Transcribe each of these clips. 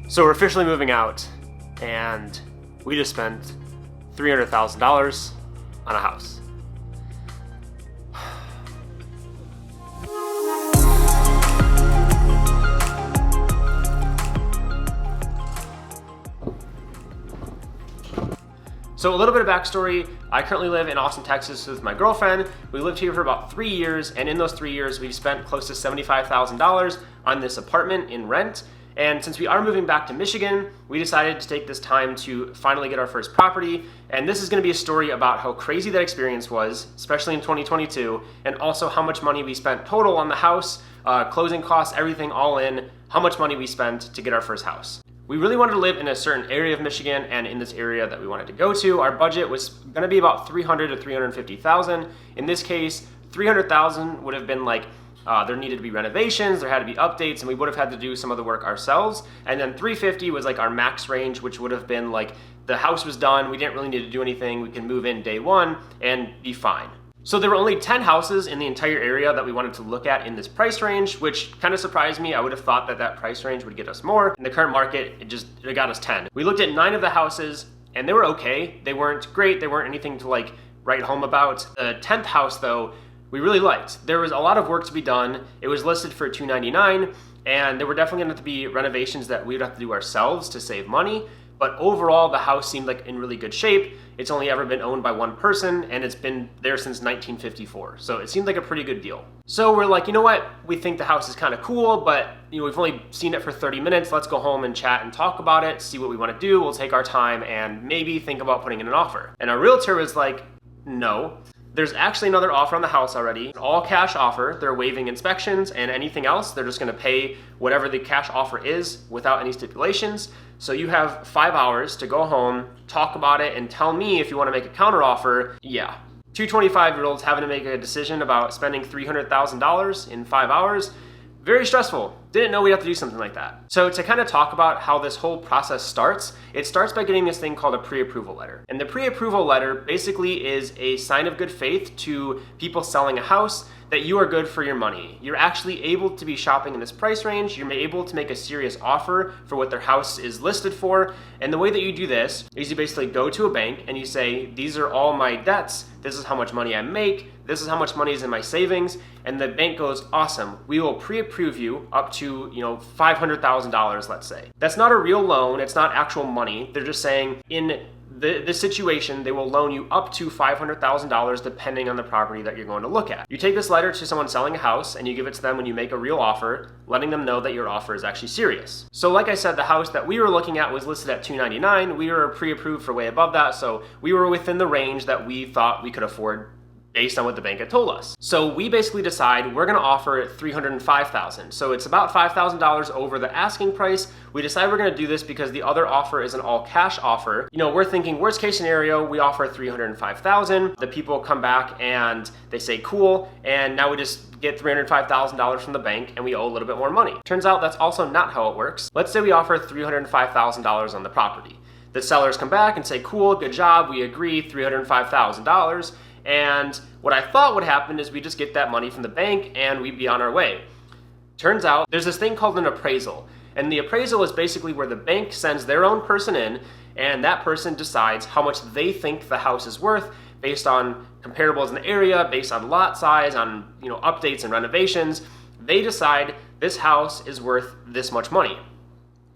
So we're officially moving out, and we just spent $300,000 on a house. So a little bit of backstory, I currently live in Austin, Texas with my girlfriend. We lived here for about 3 years, and in those 3 years, we've spent close to $75,000 on this apartment in rent. And since we are moving back to Michigan, we decided to take this time to finally get our first property. And this is gonna be a story about how crazy that experience was, especially in 2022, and also how much money we spent total on the house, closing costs, everything all in, how much money we spent to get our first house. We really wanted to live in a certain area of Michigan, and in this area that we wanted to go to, our budget was gonna be about $300,000 to $350,000. In this case, $300,000 would have been like, there needed to be renovations, there had to be updates, and we would have had to do some of the work ourselves. And then $350,000 was like our max range, which would have been like, the house was done, we didn't really need to do anything, we can move in day one and be fine. So there were only 10 houses in the entire area that we wanted to look at in this price range, which kind of surprised me. I would have thought that that price range would get us more. In the current market, it got us 10. We looked at 9 of the houses, and they were okay. They weren't great, they weren't anything to like write home about. The 10th house though, we really liked. There was a lot of work to be done. It was listed for $299, and there were definitely going to have to be renovations that we would have to do ourselves to save money. But overall, the house seemed like in really good shape. It's only ever been owned by one person, and it's been there since 1954. So it seemed like a pretty good deal. So we're like, you know what? We think the house is kind of cool, but we've only seen it for 30 minutes. Let's go home and chat and talk about it, see what we want to do. We'll take our time and maybe think about putting in an offer. And our realtor was like, no. There's actually another offer on the house already, an all cash offer. They're waiving inspections and anything else. They're just gonna pay whatever the cash offer is without any stipulations. So you have 5 hours to go home, talk about it, and tell me if you wanna make a counter offer. Yeah, 2 25-year-olds having to make a decision about spending $300,000 in 5 hours. Very stressful. Didn't know we'd have to do something like that. So to kind of talk about how this whole process starts, it starts by getting this thing called a pre-approval letter. And the pre-approval letter basically is a sign of good faith to people selling a house that you are good for your money. You're actually able to be shopping in this price range. You're able to make a serious offer for what their house is listed for. And the way that you do this is you basically go to a bank and you say, these are all my debts. This is how much money I make. This is how much money is in my savings. And the bank goes, awesome, we will pre-approve you up to $500,000, let's say. That's not a real loan. It's not actual money. They're just saying in this situation, they will loan you up to $500,000 depending on the property that you're going to look at. You take this letter to someone selling a house and you give it to them when you make a real offer, letting them know that your offer is actually serious. So like I said, the house that we were looking at was listed at $299. We were pre-approved for way above that, so we were within the range that we thought we could afford based on what the bank had told us. So we basically decide we're gonna offer $305,000. So it's about $5,000 over the asking price. We decide we're gonna do this because the other offer is an all cash offer. We're thinking worst case scenario, we offer $305,000. The people come back and they say cool, and now we just get $305,000 from the bank and we owe a little bit more money. Turns out that's also not how it works. Let's say we offer $305,000 on the property. The sellers come back and say cool, good job, we agree, $305,000. And what I thought would happen is we just get that money from the bank and we'd be on our way. Turns out there's this thing called an appraisal. And the appraisal is basically where the bank sends their own person in, and that person decides how much they think the house is worth based on comparables in the area, based on lot size, on updates and renovations. They decide this house is worth this much money.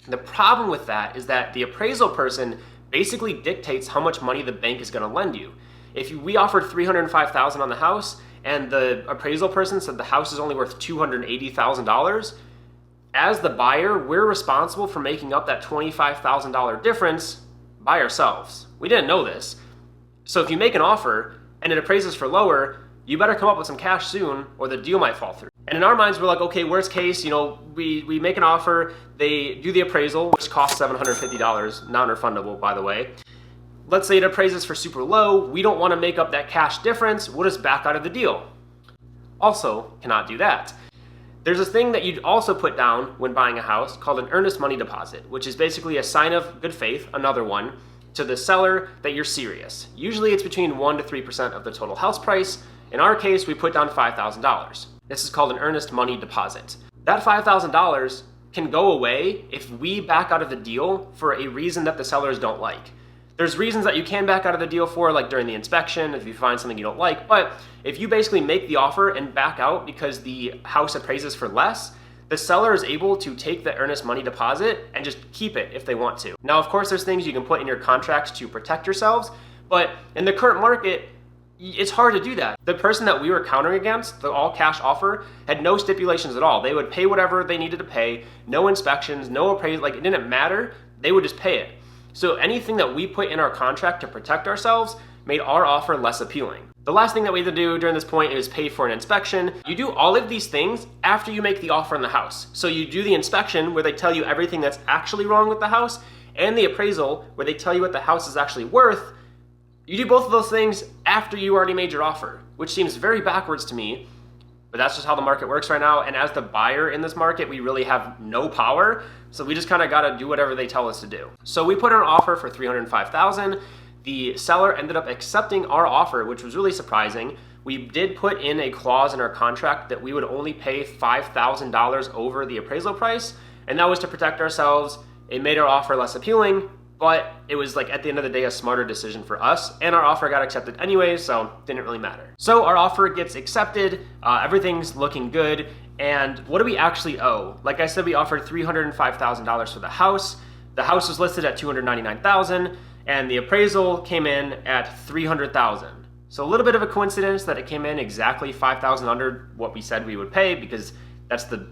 The problem with that is that the appraisal person basically dictates how much money the bank is going to lend you. If we offered $305,000 on the house and the appraisal person said the house is only worth $280,000, as the buyer, we're responsible for making up that $25,000 difference by ourselves. We didn't know this. So if you make an offer and it appraises for lower, you better come up with some cash soon or the deal might fall through. And in our minds, we're like, okay, worst case, we make an offer, they do the appraisal, which costs $750, non-refundable, by the way. Let's say it appraises for super low. We don't want to make up that cash difference. We'll just back out of the deal. Also, cannot do that. There's this thing that you'd also put down when buying a house called an earnest money deposit, which is basically a sign of good faith, another one, to the seller that you're serious. Usually it's between 1% to 3% of the total house price. In our case, we put down $5,000. This is called an earnest money deposit. That $5,000 can go away if we back out of the deal for a reason that the sellers don't like. There's reasons that you can back out of the deal for, like during the inspection, if you find something you don't like, but if you basically make the offer and back out because the house appraises for less, the seller is able to take the earnest money deposit and just keep it if they want to. Now, of course, there's things you can put in your contracts to protect yourselves, but in the current market, it's hard to do that. The person that we were countering against, the all cash offer, had no stipulations at all. They would pay whatever they needed to pay, no inspections, no appraisal, like it didn't matter. They would just pay it. So anything that we put in our contract to protect ourselves made our offer less appealing. The last thing that we had to do during this point is pay for an inspection. You do all of these things after you make the offer on the house. So you do the inspection where they tell you everything that's actually wrong with the house, and the appraisal where they tell you what the house is actually worth. You do both of those things after you already made your offer, which seems very backwards to me, but that's just how the market works right now. And as the buyer in this market, we really have no power. So we just kind of got to do whatever they tell us to do. So we put in an offer for $305,000. The seller ended up accepting our offer, which was really surprising. We did put in a clause in our contract that we would only pay $5,000 over the appraisal price. And that was to protect ourselves. It made our offer less appealing, but it was like at the end of the day, a smarter decision for us, and our offer got accepted anyway, so it didn't really matter. So our offer gets accepted, everything's looking good, and what do we actually owe? Like I said, we offered $305,000 for the house. The house was listed at $299,000, and the appraisal came in at $300,000. So a little bit of a coincidence that it came in exactly $5,000 under what we said we would pay, because that's the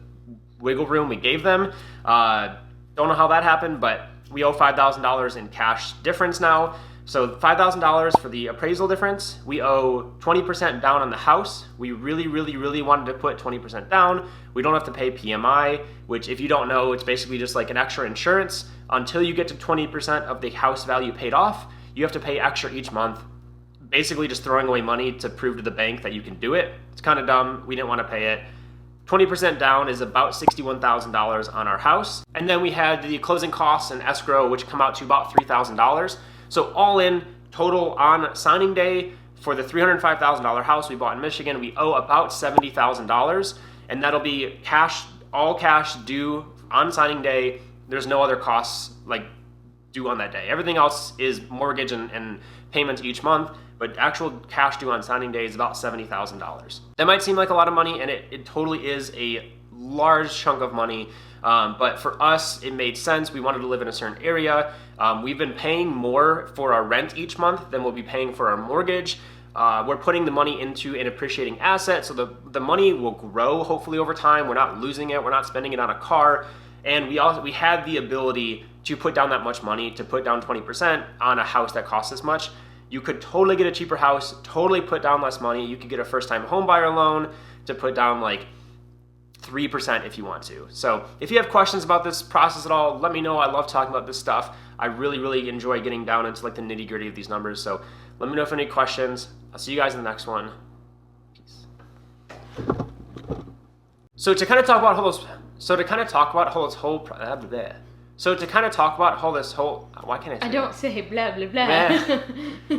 wiggle room we gave them. Don't know how that happened, but we owe $5,000 in cash difference now. So $5,000 for the appraisal difference. We owe 20% down on the house. We really wanted to put 20% down. We don't have to pay PMI, which if you don't know, it's basically just like an extra insurance. Until you get to 20% of the house value paid off, you have to pay extra each month. Basically just throwing away money to prove to the bank that you can do it. It's kind of dumb. We didn't want to pay it. 20% down is about $61,000 on our house. And then we had the closing costs and escrow, which come out to about $3,000. So all in total on signing day for the $305,000 house we bought in Michigan, we owe about $70,000. And that'll be cash, all cash due on signing day. There's no other costs like due on that day. Everything else is mortgage and payments each month, but actual cash due on signing day is about $70,000. That might seem like a lot of money, and it totally is a large chunk of money, but for us, it made sense. We wanted to live in a certain area. We've been paying more for our rent each month than we'll be paying for our mortgage. We're putting the money into an appreciating asset, so the money will grow hopefully over time. We're not losing it. We're not spending it on a car. And we had the ability to put down that much money, to put down 20% on a house that costs this much. You could totally get a cheaper house, totally put down less money. You could get a first-time home buyer loan to put down like 3% if you want to. So if you have questions about this process at all, let me know. I love talking about this stuff. I really enjoy getting down into like the nitty-gritty of these numbers. So let me know if any questions. I'll see you guys in the next one. Peace. So to kind of talk about how this whole, why can't I say I don't say blah blah blah.